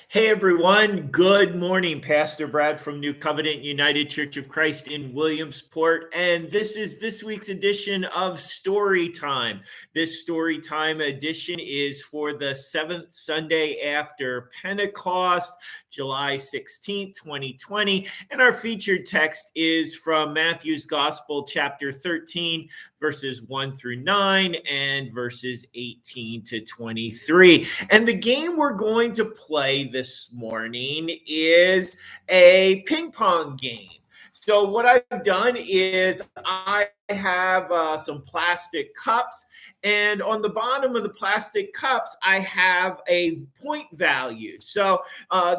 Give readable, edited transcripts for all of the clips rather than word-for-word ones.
Hey everyone, good morning. Pastor Brad from New Covenant United Church of Christ in Williamsport, and this is this week's edition of Story Time. This Story Time edition is for the seventh Sunday after Pentecost, July 16th, 2020, and our featured text is from Matthew's Gospel, chapter 13, verses 1 through 9 and verses 18 to 23. And the game we're going to play this morning is a ping pong game. So what I've done is I have some plastic cups, and on the bottom of the plastic cups, I have a point value. So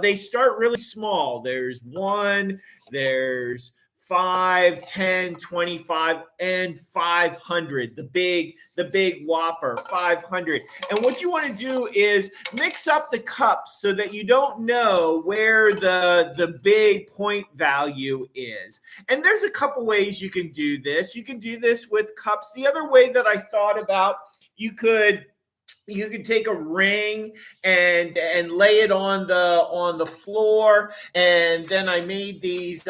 they start really small. There's 1, there's 5, 10, 25, and 500, the big whopper, 500. And what you want to do is mix up the cups so that you don't know where the big point value is. And there's a couple ways you can do this. You can do this with cups. The other way that I thought about, you could take a ring and lay it on the floor, and then I made these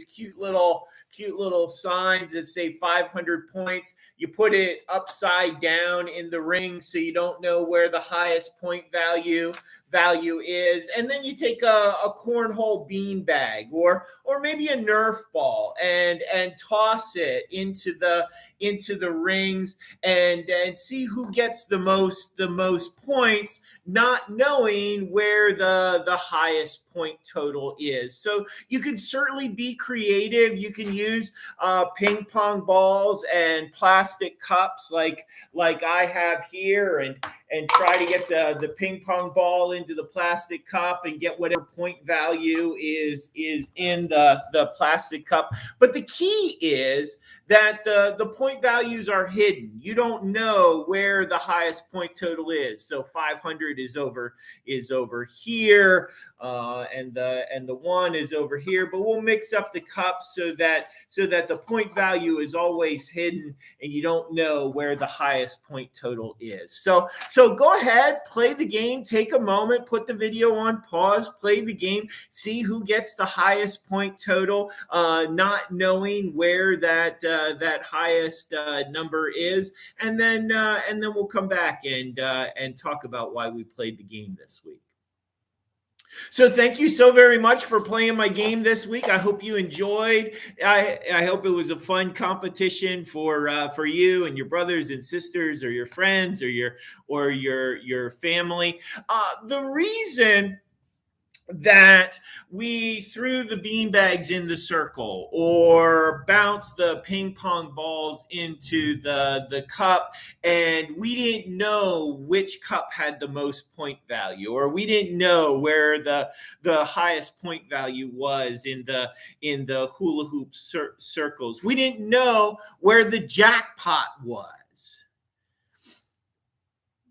cute little signs that say 500 points. You put it upside down in the ring so you don't know where the highest point value is, and then you take a cornhole bean bag or maybe a Nerf ball and toss it into the rings and see who gets the most points, not knowing where the highest point total is. So you can certainly be creative. You can use ping pong balls and plastic cups like I have here, and try to get the ping pong ball into the plastic cup and get whatever point value is in the plastic cup. But the key is that the point values are hidden. You don't know where the highest point total is. So 500 is over here, and the 1 is over here. But we'll mix up the cups so that the point value is always hidden, and you don't know where the highest point total is. So go ahead, play the game. Take a moment, put the video on pause, play the game, see who gets the highest point total, not knowing where that highest number is, and then we'll come back and talk about why we played the game this week. So thank you so very much for playing my game this week. I hope you enjoyed. I hope it was a fun competition for you and your brothers and sisters, or your friends, or your family. The reason that we threw the bean bags in the circle or bounced the ping pong balls into the cup, and we didn't know which cup had the most point value, or we didn't know where the highest point value was in the hula hoop circles. We didn't know where the jackpot was.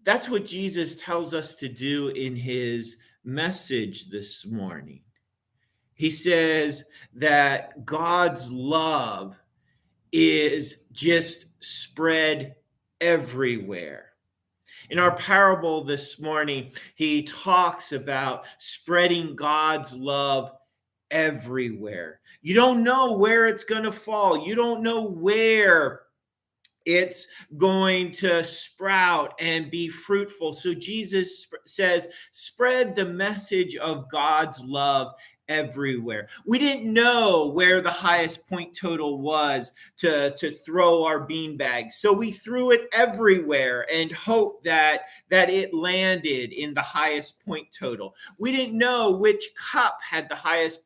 That's what Jesus tells us to do in his message this morning. He says that God's love is just spread everywhere. In our parable this morning, he talks about spreading God's love everywhere. You don't know where it's going to fall. You don't know where it's going to sprout and be fruitful. So Jesus says, spread the message of God's love everywhere. We didn't know where the highest point total was to throw our beanbags, so we threw it everywhere and hoped that it landed in the highest point total. We didn't know which cup had the highest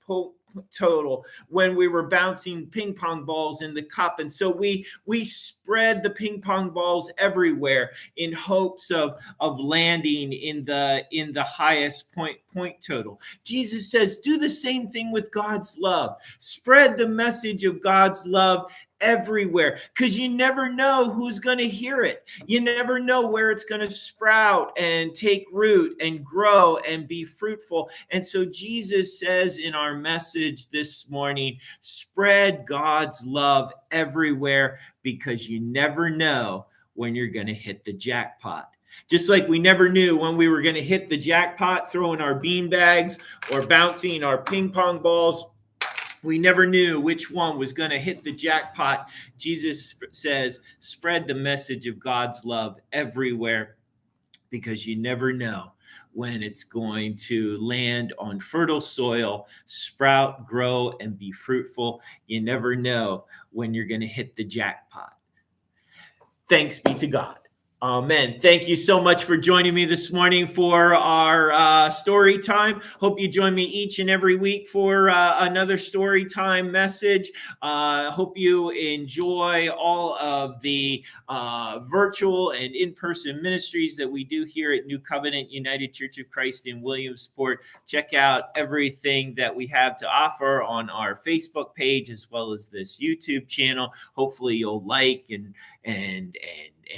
total when we were bouncing ping pong balls in the cup, and so we spread the ping pong balls everywhere in hopes of landing in the highest point total. Jesus says, do the same thing with God's love. Spread the message of God's love everywhere, because you never know who's going to hear it. You never know where it's going to sprout and take root and grow and be fruitful. And so Jesus says in our message this morning, spread God's love everywhere, because you never know when you're going to hit the jackpot. Just like we never knew when we were going to hit the jackpot throwing our bean bags or bouncing our ping pong balls. We never knew which one was going to hit the jackpot. Jesus says, spread the message of God's love everywhere, because you never know when it's going to land on fertile soil, sprout, grow, and be fruitful. You never know when you're going to hit the jackpot. Thanks be to God. Amen. Thank you so much for joining me this morning for our story time. Hope you join me each and every week for another story time message. Hope you enjoy all of the virtual and in-person ministries that we do here at New Covenant United Church of Christ in Williamsport. Check out everything that we have to offer on our Facebook page as well as this YouTube channel. Hopefully you'll like and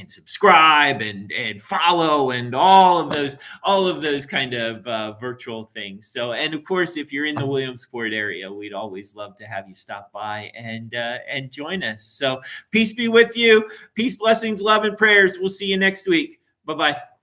subscribe and follow and all of those kind of virtual things. So, and of course, if you're in the Williamsport area, we'd always love to have you stop by and join us. So peace be with you. Peace, blessings, love, and prayers. We'll see you next week. Bye-bye.